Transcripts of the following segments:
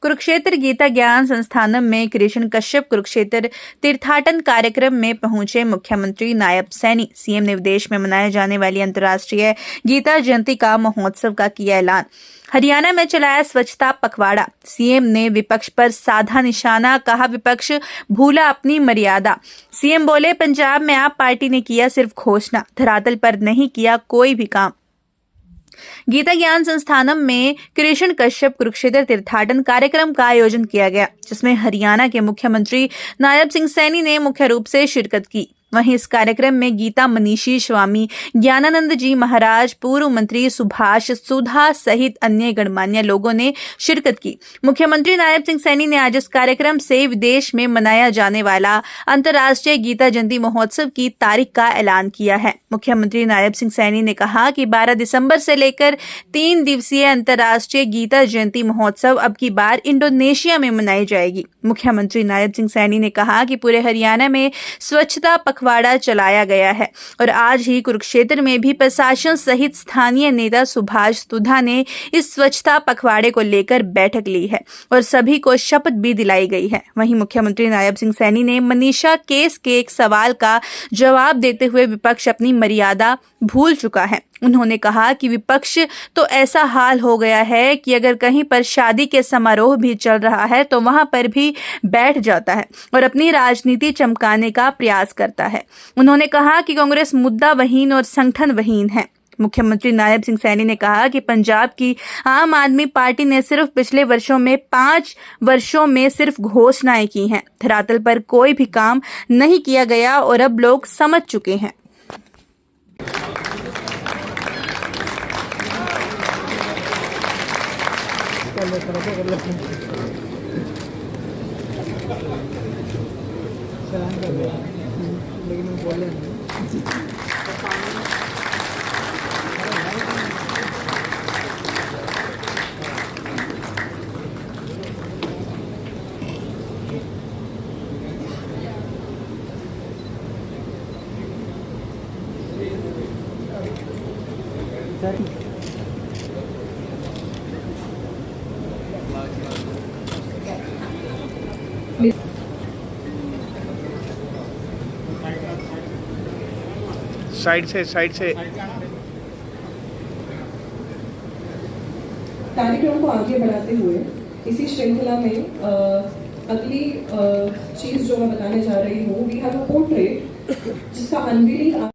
कुरुक्षेत्र गीता ज्ञान संस्थानम में कृष्ण कश्यप कुरुक्षेत्र तीर्थाटन कार्यक्रम में पहुंचे मुख्यमंत्री नायब सैनी। सीएम ने विदेश में मनाए जाने वाली अंतर्राष्ट्रीय गीता जयंती का महोत्सव का किया ऐलान। हरियाणा में चलाया स्वच्छता पखवाड़ा। सीएम ने विपक्ष पर साधा निशाना, कहा विपक्ष भूला अपनी मर्यादा। सीएम बोले पंजाब में आप पार्टी ने किया सिर्फ घोषणा, धरातल पर नहीं किया कोई भी काम। गीता ज्ञान संस्थानम में कृष्ण कश्यप कुरुक्षेत्र तीर्थाटन कार्यक्रम का आयोजन किया गया, जिसमें हरियाणा के मुख्यमंत्री नायब सिंह सैनी ने मुख्य रूप से शिरकत की। वहीं इस कार्यक्रम में गीता मनीषी स्वामी ज्ञानानंद जी महाराज, पूर्व मंत्री सुभाष सुधा सहित अन्य गणमान्य लोगों ने शिरकत की। मुख्यमंत्री नायब सिंह सैनी ने आज इस कार्यक्रम से विदेश में मनाया जाने वाला अंतर्राष्ट्रीय गीता जयंती महोत्सव की तारीख का ऐलान किया है। मुख्यमंत्री नायब सिंह सैनी ने कहा कि 12 दिसंबर से लेकर 3 दिवसीय अंतर्राष्ट्रीय गीता जयंती महोत्सव अब की बार इंडोनेशिया में मनाई जाएगी। मुख्यमंत्री नायब सिंह सैनी ने कहा कि पूरे हरियाणा में स्वच्छता पखवाड़ा चलाया गया है और आज ही कुरुक्षेत्र में भी प्रशासन सहित स्थानीय नेता सुभाष सुधा ने इस स्वच्छता पखवाड़े को लेकर बैठक ली है और सभी को शपथ भी दिलाई गई है। वहीं मुख्यमंत्री नायब सिंह सैनी ने मनीषा केस के एक सवाल का जवाब देते हुए विपक्ष अपनी मर्यादा भूल चुका है। उन्होंने कहा कि विपक्ष तो ऐसा हाल हो गया है कि अगर कहीं पर शादी के समारोह भी चल रहा है तो वहां पर भी बैठ जाता है और अपनी राजनीति चमकाने का प्रयास करता है। उन्होंने कहा कि कांग्रेस मुद्दावहीन और संगठन वहीन है। मुख्यमंत्री नायब सिंह सैनी ने कहा कि पंजाब की आम आदमी पार्टी ने सिर्फ पिछले वर्षों में 5 वर्षों में सिर्फ घोषणाएं की हैं, धरातल पर कोई भी काम नहीं किया गया और अब लोग समझ चुके हैं। साइड से कार्यक्रम को आगे बढ़ाते हुए इसी श्रृंखला में अगली चीज जो मैं बताने जा रही हूँ, वी हैव अ पोर्ट्रेट जिसका अनवीलिंग आप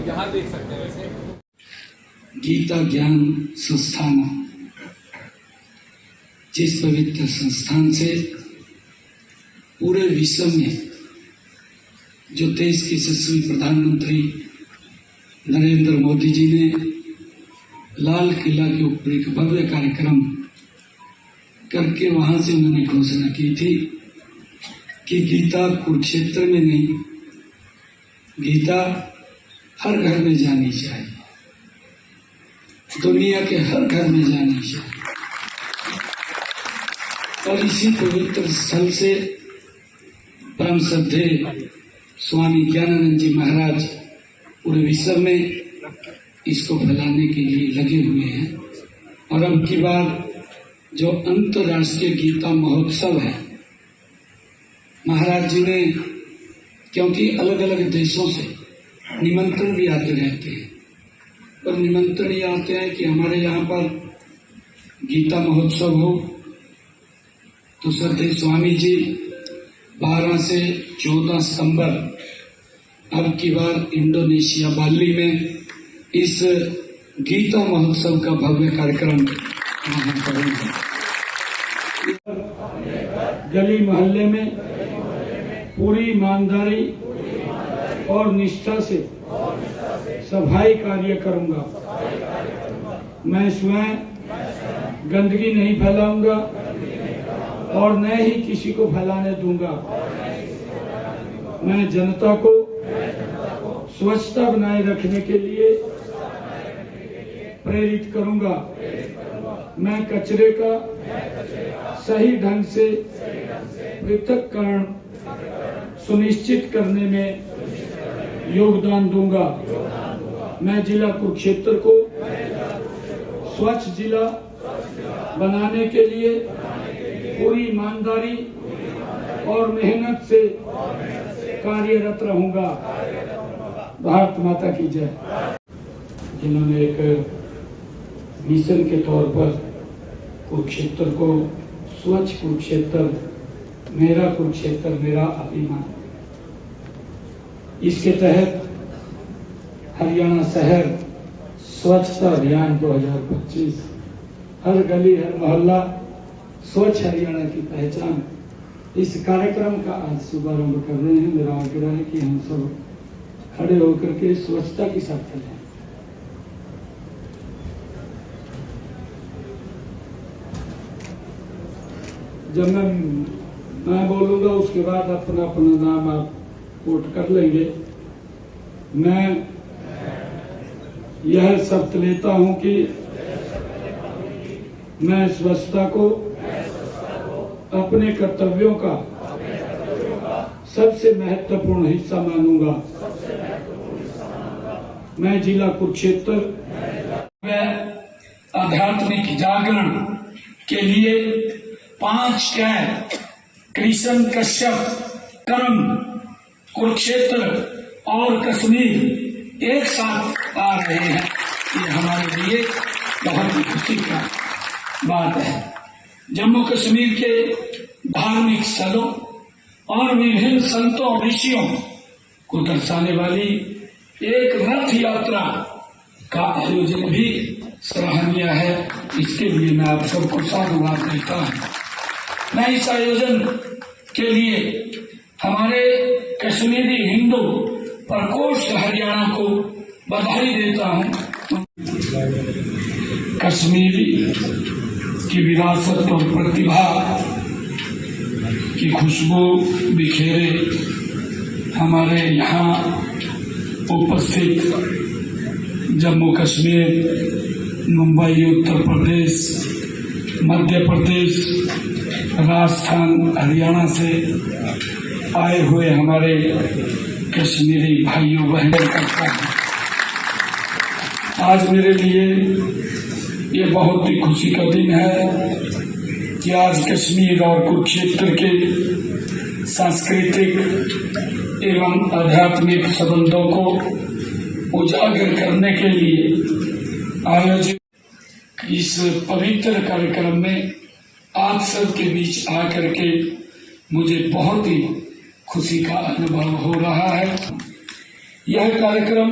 यहाँ देख सकते हैं। वैसे गीता ज्ञान संस्थान जिस पवित्र संस्थान से पूरे विश्व में जो देश के यशस्वी प्रधानमंत्री नरेंद्र मोदी जी ने लाल किला के ऊपर एक भव्य कार्यक्रम करके वहां से उन्होंने घोषणा की थी कि गीता कुरुक्षेत्र में नहीं, गीता हर घर में जानी चाहिए, दुनिया के हर घर में जानी चाहिए। और इसी पवित्र स्थल से परम श्रद्धेय स्वामी ज्ञानानंद जी महाराज पूरे विश्व में इसको फैलाने के लिए लगे हुए हैं। और अब की बार जो अंतर्राष्ट्रीय गीता महोत्सव है, महाराज जी ने, क्योंकि अलग अलग देशों से निमंत्रण भी आते रहते हैं, और निमंत्रण ये आते हैं कि हमारे यहाँ पर गीता महोत्सव हो, तो श्रद्धेय स्वामी जी 12 से 14 सितंबर अब की बार इंडोनेशिया बाली में इस गीता महोत्सव का भव्य कार्यक्रम वहां करेंगे। गली मोहल्ले में पूरी ईमानदारी और निष्ठा से सफाई कार्य करूंगा। मैं स्वयं गंदगी नहीं फैलाऊंगा और न ही किसी को फैलाने दूंगा। मैं जनता को स्वच्छता बनाए रखने के लिए प्रेरित करूंगा। मैं कचरे का सही ढंग से पृथक्करण सुनिश्चित करने में योगदान दूंगा। मैं जिला कुरुक्षेत्र को स्वच्छ जिला बनाने के लिए पूरी ईमानदारी और मेहनत से कार्यरत रहूंगा। भारत माता की जय। जिन्होंने एक मिशन के तौर पर कुरुक्षेत्र को स्वच्छ कुरुक्षेत्र, मेरा कुरुक्षेत्र मेरा अभिमान, इसके तहत हरियाणा शहर स्वच्छता अभियान 2025, हर गली हर मोहल्ला स्वच्छ हरियाणा की पहचान, इस कार्यक्रम का आज शुभारंभ कर रहे हैं। मेरा आग्रह है कि हम सब खड़े होकर के स्वच्छता की साथ चलें। जब मैं बोलूंगा उसके बाद अपना अपना नाम आप कोट कर लेंगे। मैं यह शपथ लेता हूं कि मैं स्वच्छता को अपने कर्तव्यों का सबसे महत्वपूर्ण हिस्सा मानूंगा। मैं जिला कुरुक्षेत्र में आध्यात्मिक जागरण के लिए 5 कैब कृष्ण कश्यप कर्म कुरुक्षेत्र और कश्मीर एक साथ आ रहे हैं। ये हमारे लिए बहुत ही खुशी का बात है। जम्मू कश्मीर के धार्मिक स्थलों और विभिन्न संतों और ऋषियों को दर्शाने वाली एक रथ यात्रा का आयोजन भी सराहनीय है। इसके लिए मैं आप सबको साधुवाद देता हूँ। मैं इस आयोजन के लिए हमारे कश्मीरी हिंदू प्रकोष्ठ हरियाणा को बधाई देता हूँ। कश्मीरी की विरासत और प्रतिभा की खुशबू बिखेरे हमारे यहाँ उपस्थित जम्मू कश्मीर, मुंबई, उत्तर प्रदेश, मध्य प्रदेश, राजस्थान, हरियाणा से आए हुए हमारे कश्मीरी भाइयों बहनों करता है। आज मेरे लिए ये बहुत ही खुशी का दिन है कि आज कश्मीर और कुरुक्षेत्र के सांस्कृतिक एवं आध्यात्मिक संबंधों को उजागर करने के लिए आयोजित इस पवित्र कार्यक्रम में आप सबके बीच आकर के मुझे बहुत ही खुशी का अनुभव हो रहा है। यह कार्यक्रम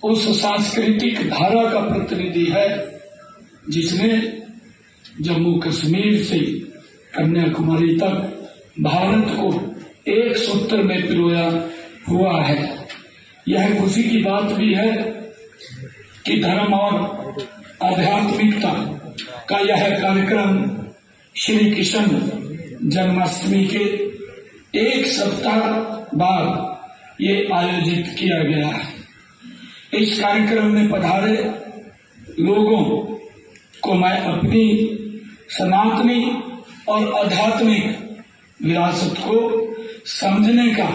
उस सांस्कृतिक धारा का प्रतिनिधि है जिसने जम्मू कश्मीर से कन्याकुमारी तक भारत को एक सूत्र में पिरोया हुआ है। यह खुशी की बात भी है कि धर्म और आध्यात्मिकता का यह कार्यक्रम श्री कृष्ण जन्माष्टमी के एक सप्ताह बाद ये आयोजित किया गया है। इस कार्यक्रम में पधारे लोगों को मैं अपनी सनातनी और आध्यात्मिक विरासत को समझने का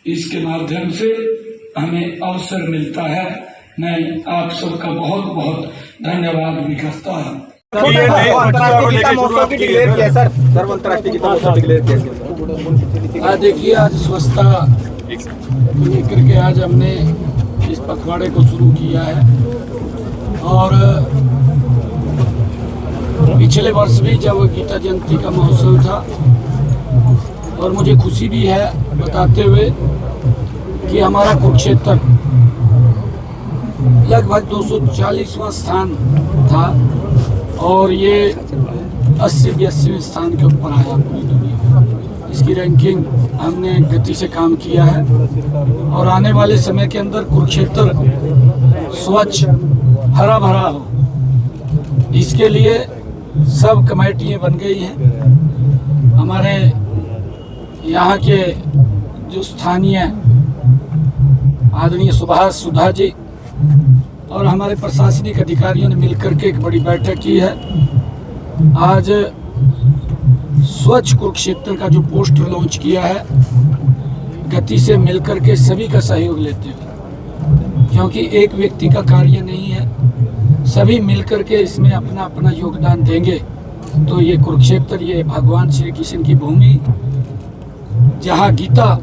इसके माध्यम से हमें अवसर मिलता है। मैं आप सबका बहुत बहुत धन्यवाद भी करता हूँ। देखिए, आज स्वच्छता को लेकर के आज हमने इस पखवाड़े को शुरू किया है और पिछले वर्ष भी जब गीता जयंती का महोत्सव था और मुझे खुशी भी है बताते हुए कि हमारा कुरुक्षेत्र लगभग 240वां स्थान था और ये 80-82वें स्थान के ऊपर आया पूरी दुनिया। इसकी रैंकिंग हमने गति से काम किया है और आने वाले समय के अंदर कुरुक्षेत्र स्वच्छ हरा भरा हो, इसके लिए सब कमेटियाँ बन गई हैं। हमारे यहाँ के जो स्थानीय आदरणीय सुभाष सुधा जी और हमारे प्रशासनिक अधिकारियों ने मिलकर के एक बड़ी बैठक की है। आज स्वच्छ कुरुक्षेत्र का जो पोस्टर लॉन्च किया है, गति से मिलकर के सभी का सहयोग लेते हुए, क्योंकि एक व्यक्ति का कार्य नहीं है, सभी मिलकर के इसमें अपना अपना योगदान देंगे तो ये कुरुक्षेत्र, ये भगवान श्री कृष्ण की भूमि, जहाँ गीता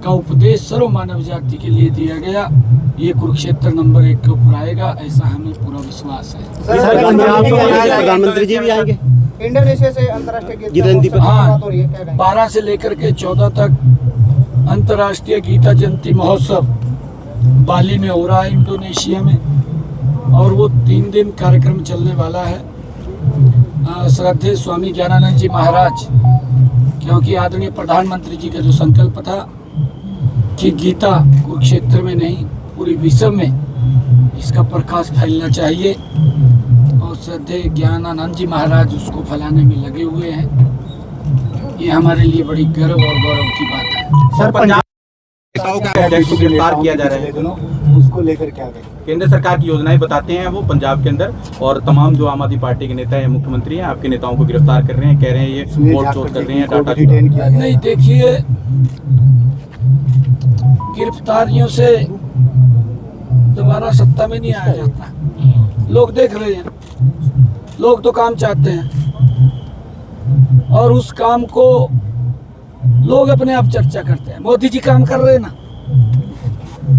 का उपदेश सर्व मानव जाति के लिए दिया गया, ये कुरुक्षेत्र नंबर 1 के ऊपर आएगा, ऐसा हमें पूरा विश्वास है। प्रधानमंत्री जी भी आएंगे इंडोनेशिया से अंतर्राष्ट्रीय गीता जयंती पर। हाँ, 12 से लेकर के 14 तक अंतर्राष्ट्रीय गीता जयंती महोत्सव बाली में हो रहा है, इंडोनेशिया में, और वो 3 दिन कार्यक्रम चलने वाला है। श्रद्धेय स्वामी ज्ञानानंद जी महाराज, क्योंकि आदरणीय प्रधानमंत्री जी का जो संकल्प था कि गीता कुरुक्षेत्र में नहीं पूरी विश्व में इसका प्रकाश फैलना चाहिए, और श्रद्धेय ज्ञानानंद जी महाराज उसको फैलाने में लगे हुए हैं। ये हमारे लिए बड़ी गर्व और गौरव की बात है। सर, पंजाब नेताओं का अध्यक्ष को गिरफ्तार किया जा रहा है, उसको लेकर क्या करें? केंद्र सरकार की योजनाएं बताते हैं वो पंजाब के अंदर, और तमाम जो आम आदमी पार्टी के नेता हैं, मुख्यमंत्री हैं, आपके नेताओं को गिरफ्तार कर रहे हैं, कह रहे हैं ये वोट चोर कर रहे हैं, डाटा चोर। नहीं, देखिए, गिरफ्तारियों से दोबारा सत्ता में नहीं आया जाता। लोग देख रहे हैं, लोग तो काम चाहते हैं और उस काम को लोग अपने आप चर्चा करते हैं। मोदी जी काम कर रहे हैं ना,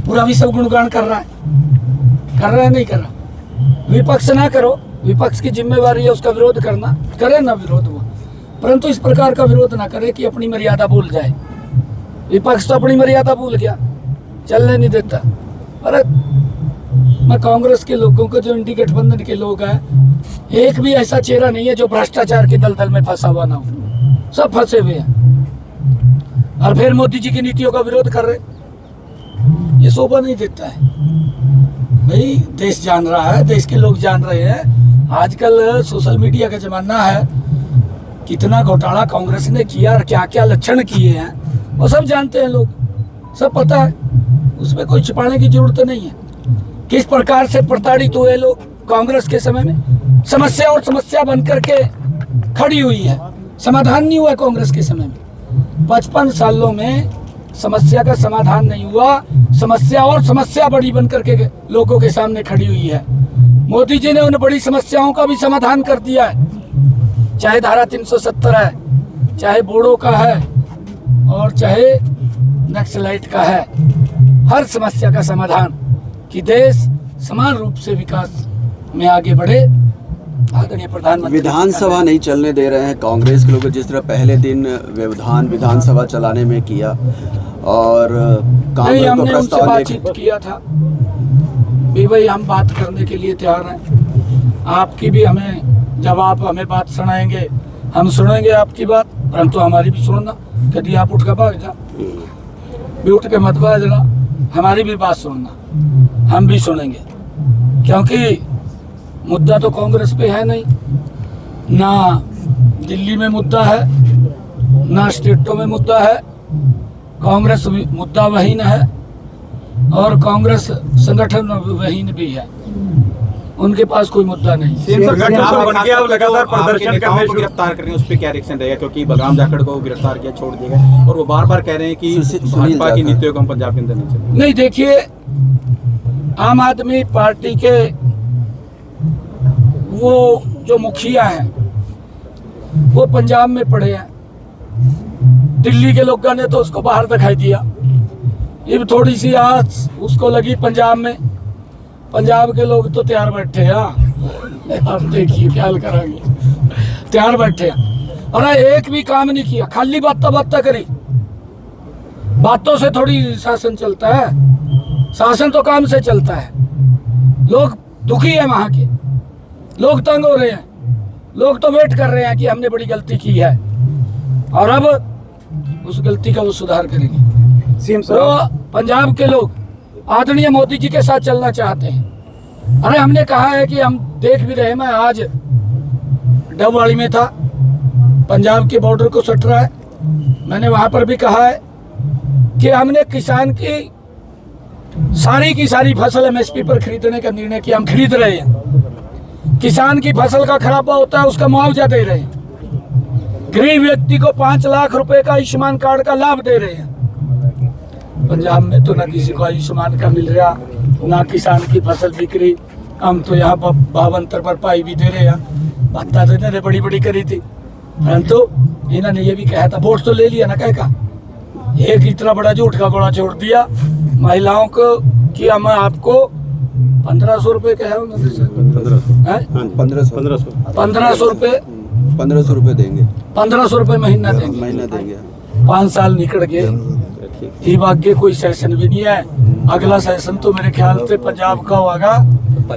पूरा विश्व गुणगान कर रहा है नहीं कर रहा। विपक्ष ना करो, विपक्ष की जिम्मेवारी है उसका विरोध करना, करे ना विरोध वो, परंतु इस प्रकार का विरोध ना करे कि अपनी मर्यादा भूल जाए। विपक्ष तो अपनी मर्यादा भूल गया, चलने नहीं देता। अरे मैं कांग्रेस के लोगों को, जो इंडी गठबंधन के लोग हैं, एक भी ऐसा चेहरा नहीं है जो भ्रष्टाचार के दलदल में फंसा हुआ ना हो, सब फंसे हुए हैं और फिर मोदी जी की नीतियों का विरोध कर रहे। ये शोभा नहीं देता है भाई। देश जान रहा है, देश के लोग जान रहे हैं। आजकल सोशल मीडिया का जमाना है, कितना घोटाला कांग्रेस ने किया और क्या क्या लक्षण किए हैं वो सब जानते हैं लोग, सब पता है, उसमें कोई छिपाने की जरूरत नहीं है। किस प्रकार से प्रताड़ित हुए लोग कांग्रेस के समय में, समस्या और समस्या बनकर के खड़ी हुई है, समाधान नहीं हुआ कांग्रेस के समय में। 55 सालों में समस्या का समाधान नहीं हुआ, समस्या और समस्या बड़ी बनकर के लोगों के सामने खड़ी हुई है। मोदी जी ने उन बड़ी समस्याओं का भी समाधान कर दिया है, चाहे धारा 370 है, चाहे बोडो का है और चाहे नक्सलाइट का है। हर समस्या का समाधान कि देश समान रूप से विकास में आगे बढ़े। आदरणीय प्रधानमंत्री विधानसभा नहीं चलने दे रहे हैं कांग्रेस के लोग, जिस तरह पहले दिन विधानसभा चलाने में किया, और नहीं, हमने उनसे बातचीत किया था भी भाई हम बात करने के लिए तैयार हैं। आपकी भी हमें, जब आप हमें बात सुनाएंगे हम सुनेंगे आपकी बात, परंतु हमारी भी सुनना। कभी आप उठ कर भाग जा, भी उठ के मत भाग जाना, हमारी भी बात सुनना, हम भी सुनेंगे। क्योंकि मुद्दा तो कांग्रेस पे है नहीं, ना दिल्ली में मुद्दा है, ना स्टेटों में मुद्दा है। कांग्रेस मुद्दा वहीन है और कांग्रेस संगठन वहीन भी है, उनके पास कोई मुद्दा नहीं। लगातार प्रदर्शन करने को गिरफ्तार कर रहे हैं, उस पर क्या रिएक्शन रहेगा? क्योंकि बलराम जाखड़ को गिरफ्तार किया, छोड़ दिया गया, और वो बार बार कह रहे हैं कि भाजपा की नीतियों को हम पंजाब के अंदर नहीं चलेंगे। नहीं, देखिए, आम आदमी पार्टी के वो जो मुखिया हैं वो पंजाब में पड़े हैं, दिल्ली के लोगों ने तो उसको बाहर दिखाई दिया। ये थोड़ी सी आस उसको लगी पंजाब में, पंजाब के लोग तो तैयार बैठे हैं। आप देखिए क्या हाल कराएंगे, तैयार बैठे हैं। और एक भी काम नहीं किया, खाली बातें करी। बातों से थोड़ी शासन चलता है, शासन तो काम से चलता है। लोग दुखी है, वहां के लोग तंग हो रहे हैं, लोग तो वेट कर रहे हैं कि हमने बड़ी गलती की है और अब उस गलती का वो सुधार करेंगे। तो पंजाब के लोग आदरणीय मोदी जी के साथ चलना चाहते हैं। अरे हमने कहा है कि हम देख भी रहे, मैं आज डबवाड़ी में था, पंजाब के बॉर्डर को सट रहा है, मैंने वहां पर भी कहा है कि हमने किसान की सारी की सारी फसल एमएसपी पर खरीदने का निर्णय किया। हम खरीद रहे हैं। किसान की फसल का खराबा होता है उसका मुआवजा दे रहे हैं। गरीब व्यक्ति को 5 लाख रुपए का आयुष्मान कार्ड का लाभ दे रहे हैं। पंजाब में तो ना किसी को आयुष्मान का मिल रहा, ना किसान की फसल बिक रही। हम तो यहाँ 52 भरपाई भी दे रहे हैं। भत्ता तो इन्होंने बड़ी बड़ी करी थी, परंतु इन्होंने ये भी कहा था, वोट तो ले लिया ना, कह का एक इतना बड़ा झूठ का गोला छोड़ दिया महिलाओं को कि हम आपको 1500 रुपए का है 1500 रुपए 1500 रुपए देंगे, 1500 रुपए महीना देंगे। 5 साल निकल गए, ये भाग्य कोई सेशन भी नहीं है। अगला सेशन तो मेरे ख्याल से पंजाब का होगा,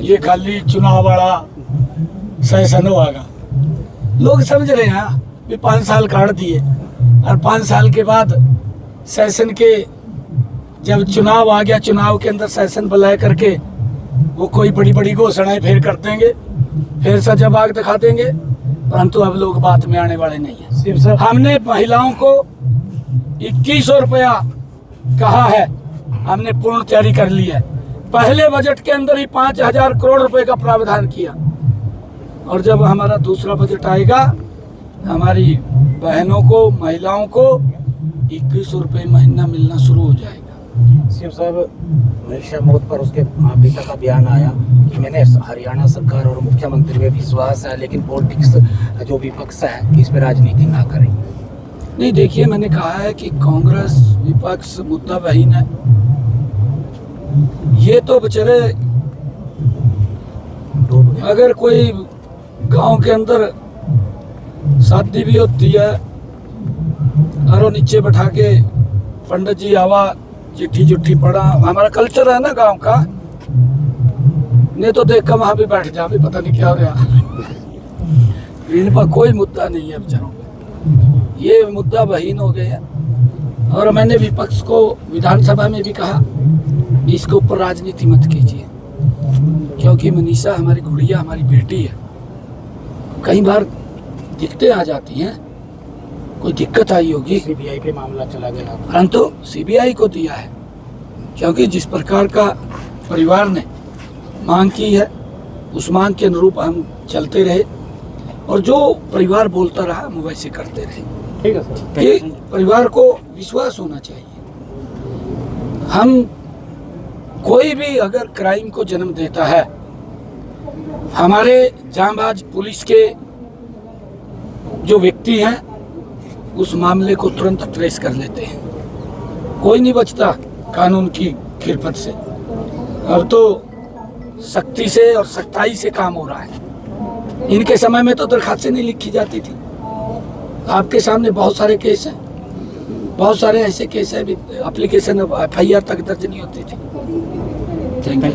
ये खाली चुनाव वाला सेशन होगा। लोग समझ रहे हैं भी 5 साल काट दिए और 5 साल के बाद सेशन के जब चुनाव आ गया, चुनाव के अंदर सेशन बुलाए करके वो कोई बड़ी बड़ी घोषणाएं फिर कर देंगे, फिर सजा बाग दिखा देंगे, परंतु अब लोग बात में आने वाले नहीं है। हमने महिलाओं को 2100 रुपया कहा है, हमने पूर्ण तैयारी कर ली है। पहले बजट के अंदर ही 5000 करोड़ रुपए का प्रावधान किया, और जब हमारा दूसरा बजट आएगा हमारी बहनों को, महिलाओं को 2100 रुपये महीना मिलना शुरू हो जाएगा। सीएम साहब, मनीषा मौत पर उसके पिता का बयान आया कि मैंने हरियाणा सरकार और मुख्यमंत्री में विश्वास है, लेकिन पॉलिटिक्स जो विपक्ष है इस पर राजनीति ना करें। नहीं, देखिए, मैंने कहा है कि कांग्रेस विपक्ष मुद्दा बहीन है। ये तो बेचारे, अगर कोई गांव के अंदर शादी भी होती है और नीचे बैठा के पंडित जी आवा चिट्ठी जुट्ठी पढ़ा, हमारा कल्चर है ना गांव का, नहीं तो देख कर वहां भी बैठ जा, भी पता नहीं क्या हो रहा। इन पर कोई मुद्दा नहीं है बेचारों पे, ये मुद्दा बहीन हो गए हैं। और मैंने विपक्ष को विधानसभा में भी कहा इसके ऊपर राजनीति मत कीजिए, क्योंकि मनीषा हमारी गुड़िया, हमारी बेटी है। कई बार दिक्कतें आ जाती हैं, कोई दिक्कत आई होगी, सीबीआई पे मामला चला गया, परंतु सीबीआई को दिया है, क्योंकि जिस प्रकार का परिवार ने मांग की है उस मांग के अनुरूप हम चलते रहे, और जो परिवार बोलता रहा हम वैसे करते रहे। ठीक है सर। कि परिवार को विश्वास होना चाहिए। हम कोई भी अगर क्राइम को जन्म देता है, हमारे जांबाज पुलिस के जो व्यक्ति हैं उस मामले को तुरंत ट्रेस कर लेते हैं, कोई नहीं बचता कानून की खिरपत से। अब तो सख्ती से और सख्ताई से काम हो रहा है। इनके समय में तो दरखास्तें नहीं लिखी जाती थी। आपके सामने बहुत सारे केस हैं, बहुत सारे ऐसे केस हैं भी एप्लीकेशन FIR तक दर्ज नहीं होती थी। Thank you.